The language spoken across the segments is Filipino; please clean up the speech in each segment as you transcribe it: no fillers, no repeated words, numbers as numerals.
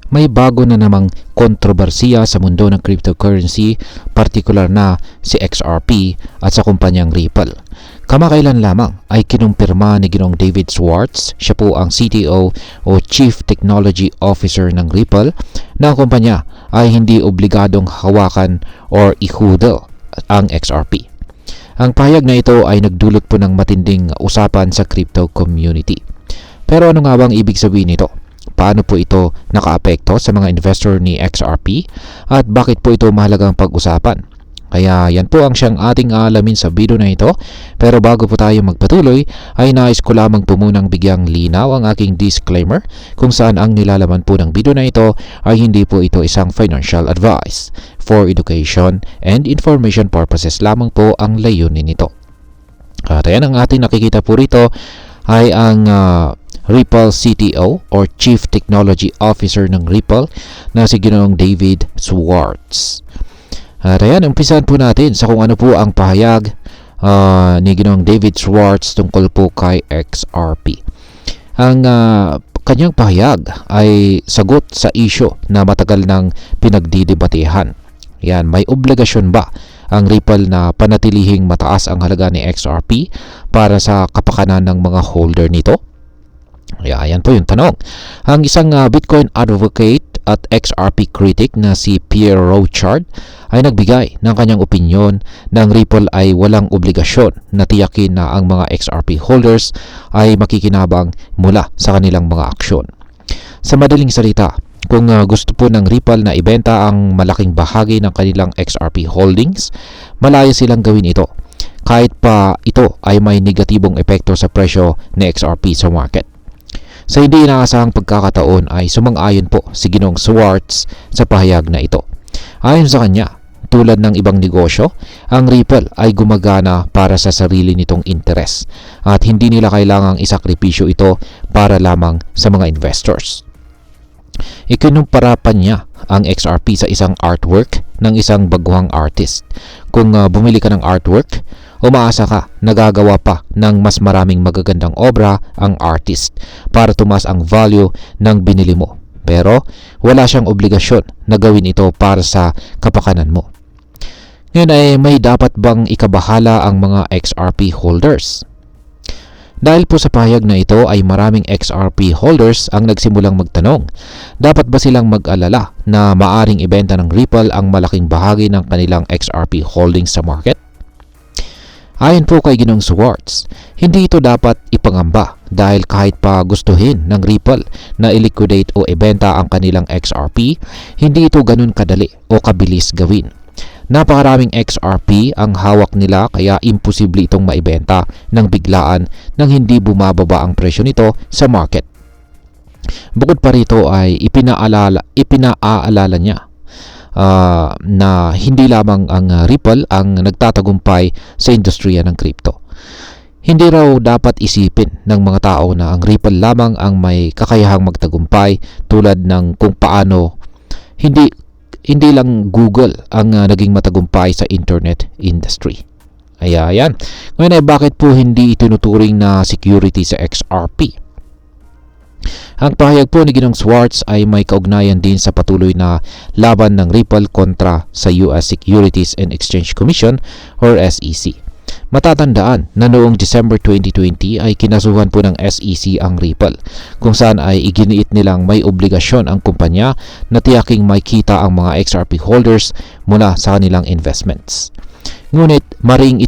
may bago na namang kontrobersiya sa mundo ng cryptocurrency, partikular na si XRP at sa kumpanyang Ripple. Kamakailan lamang ay kinumpirma ni Ginoong David Schwartz, siya po ang CTO o Chief Technology Officer ng Ripple, na ang kumpanya ay hindi obligadong hawakan or i-hodl ang XRP. Ang pahayag na ito ay nagdulot po ng matinding usapan sa crypto community. Pero ano nga bang ibig sabihin nito? Paano po ito nakaapekto sa mga investor ni XRP at bakit po ito mahalagang pag-usapan? Kaya yan po ang siyang ating aalamin sa video na ito. Pero bago po tayo magpatuloy ay nais ko lamang po munang bigyang linaw ang aking disclaimer kung saan ang nilalaman po ng video na ito ay hindi po ito isang financial advice. For education and information purposes lamang po ang layunin nito. At ayan, ang ating nakikita po rito ay ang Ripple CTO or Chief Technology Officer ng Ripple na si Ginoong David Schwartz. At ayan, umpisahan po natin sa kung ano po ang pahayag ni Ginoong David Schwartz tungkol po kay XRP. Ang kanyang pahayag ay sagot sa isyo na matagal nang pinagdidebatehan. Yan, may obligasyon ba ang Ripple na panatilihing mataas ang halaga ni XRP para sa kapakanan ng mga holder nito? Ayan po yung tanong. Ang isang Bitcoin advocate at XRP critic na si Pierre Rochard ay nagbigay ng kanyang opinyon na ang Ripple ay walang obligasyon na tiyakin na ang mga XRP holders ay makikinabang mula sa kanilang mga aksyon. Sa madaling salita, kung gusto po ng Ripple na ibenta ang malaking bahagi ng kanilang XRP holdings, malaya silang gawin ito kahit pa ito ay may negatibong epekto sa presyo ni XRP sa market. Sa hindi inaasahang pagkakataon ay sumang-ayon po si Ginoong Schwartz sa pahayag na ito. Ayon sa kanya, tulad ng ibang negosyo, ang Ripple ay gumagana para sa sarili nitong interes at hindi nila kailangang isakripisyo ito para lamang sa mga investors. Ikinumpara pa niya ang XRP sa isang artwork ng isang baguhang artist. Kung bumili ka ng artwork, umaasa ka na gagawa pa ng mas maraming magagandang obra ang artist para tumaas ang value ng binili mo. Pero wala siyang obligasyon na gawin ito para sa kapakanan mo. Ngayon ay may dapat bang ikabahala ang mga XRP holders? Dahil po sa pahayag na ito ay maraming XRP holders ang nagsimulang magtanong, dapat ba silang mag-alala na maaring ibenta ng Ripple ang malaking bahagi ng kanilang XRP holdings sa market? Ayon po kay Ginoong Schwartz, hindi ito dapat ipangamba dahil kahit pa gustuhin ng Ripple na i-liquidate o ibenta ang kanilang XRP, hindi ito ganun kadali o kabilis gawin. Napakaraming XRP ang hawak nila kaya imposible itong maibenta ng biglaan nang hindi bumababa ang presyo nito sa market. Bukod pa rito ay ipinaalala niya na hindi lamang ang Ripple ang nagtatagumpay sa industriya ng crypto. Hindi raw dapat isipin ng mga tao na ang Ripple lamang ang may kakayahang magtagumpay tulad ng kung paano hindi lang Google ang naging matagumpay sa internet industry. Ayan. Ngayon ay bakit po hindi itinuturing na security sa XRP? Ang pahayag po ni Ginoong Schwartz ay may kaugnayan din sa patuloy na laban ng Ripple kontra sa US Securities and Exchange Commission or SEC. Matatandaan na noong December 2020 ay kinasuhan po ng SEC ang Ripple kung saan ay iginiit nilang may obligasyon ang kumpanya na tiyaking may kita ang mga XRP holders mula sa kanilang investments. Ngunit mariing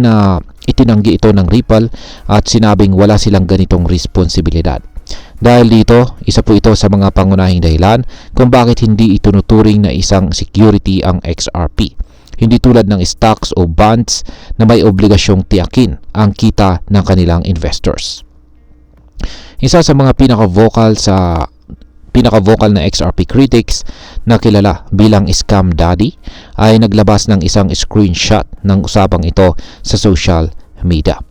na itinanggi ito ng Ripple at sinabing wala silang ganitong responsibilidad. Dahil dito, isa po ito sa mga pangunahing dahilan kung bakit hindi itunuturing na isang security ang XRP. Hindi tulad ng stocks o bonds na may obligasyong tiyakin ang kita ng kanilang investors. Isa sa mga pinaka-vocal na XRP critics na kilala bilang Scam Daddy ay naglabas ng isang screenshot ng usapang ito sa social media.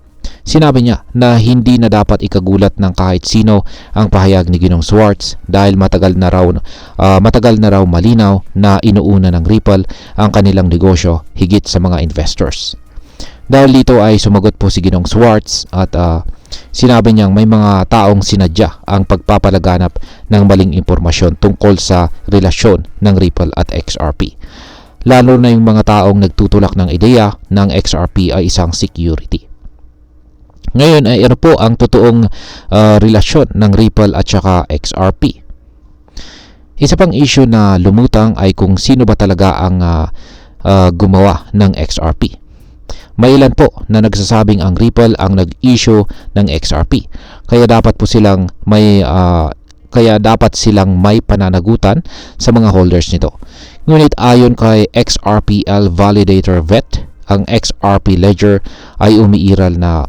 Sinabi niya na hindi na dapat ikagulat ng kahit sino ang pahayag ni Ginoong Schwartz dahil matagal na raw malinaw na inuuna ng Ripple ang kanilang negosyo higit sa mga investors. Dahil dito ay sumagot po si Ginoong Schwartz at Sinabi niyang may mga taong sinadya ang pagpapalaganap ng maling impormasyon tungkol sa relasyon ng Ripple at XRP. Lalo na yung mga taong nagtutulak ng ideya ng XRP ay isang security. Ngayon ay ano po ang totoong relasyon ng Ripple at saka XRP? Isa pang issue na lumutang ay kung sino ba talaga ang gumawa ng XRP. May ilan po na nagsasabing ang Ripple ang nag-issue ng XRP. Kaya dapat silang may pananagutan sa mga holders nito. Ngunit ayon kay XRPL Validator Vet, ang XRP Ledger ay umiiral na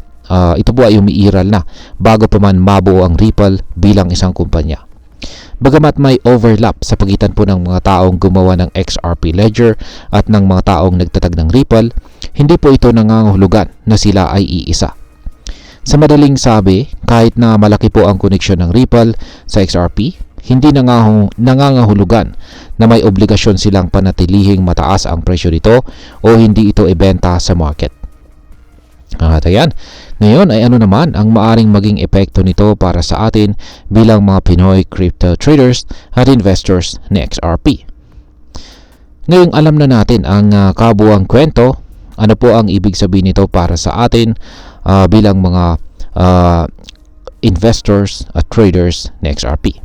bago pa man mabuo ang Ripple bilang isang kumpanya. Bagamat may overlap sa pagitan po ng mga taong gumawa ng XRP Ledger at ng mga taong nagtatag ng Ripple, hindi po ito nangangahulugan na sila ay iisa. Sa madaling sabi, kahit na malaki po ang koneksyon ng Ripple sa XRP, hindi nangangahulugan na may obligasyon silang panatilihing mataas ang presyo nito o hindi ito ibenta sa market. At ayan, ngayon ay ano naman ang maaring maging epekto nito para sa atin bilang mga Pinoy crypto traders at investors ni XRP. Ngayong alam na natin ang kabuuang kwento, ano po ang ibig sabihin nito para sa atin bilang mga investors at traders ni XRP.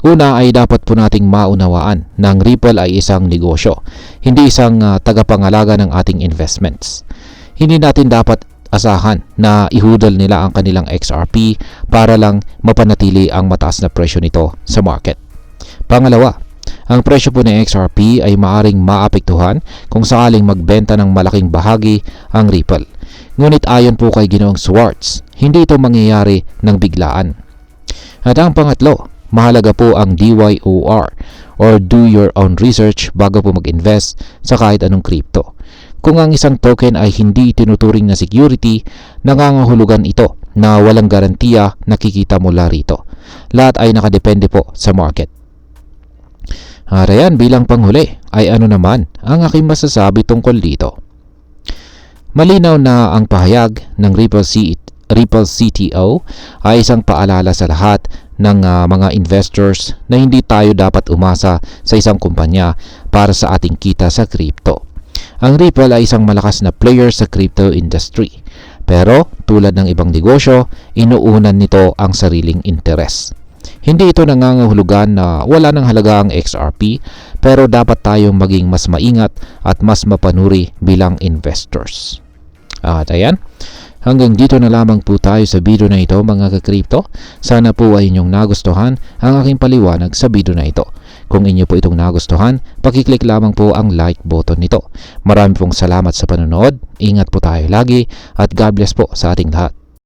Una ay dapat po nating maunawaan na ang Ripple ay isang negosyo, hindi isang tagapangalaga ng ating investments. Hindi natin dapat asahan na ihudol nila ang kanilang XRP para lang mapanatili ang mataas na presyo nito sa market. Pangalawa, ang presyo po ng XRP ay maaring maapektuhan kung sakaling magbenta ng malaking bahagi ang Ripple. Ngunit ayon po kay Ginoong Schwartz, hindi ito mangyayari ng biglaan. At ang pangatlo, mahalaga po ang DYOR or do your own research bago po mag-invest sa kahit anong crypto. Kung ang isang token ay hindi tinuturing na security, nangangahulugan ito na walang garantiya na kikita mula rito. Lahat ay nakadepende po sa market. Ayan, bilang panghuli ay ano naman ang aking masasabi tungkol dito. Malinaw na ang pahayag ng Ripple CTO ay isang paalala sa lahat ng mga investors na hindi tayo dapat umasa sa isang kumpanya para sa ating kita sa crypto. Ang Ripple ay isang malakas na player sa crypto industry. Pero tulad ng ibang negosyo, inuunan nito ang sariling interes. Hindi ito nangangahulugan na wala ng halaga ang XRP, pero dapat tayong maging mas maingat at mas mapanuri bilang investors. At ayan, hanggang dito na lamang po tayo sa video na ito mga ka-crypto. Sana po ay inyong nagustuhan ang aking paliwanag sa video na ito. Kung inyo po itong nagustuhan, pakiclick lamang po ang like button nito. Marami pong salamat sa panonood, ingat po tayo lagi at God bless po sa ating lahat.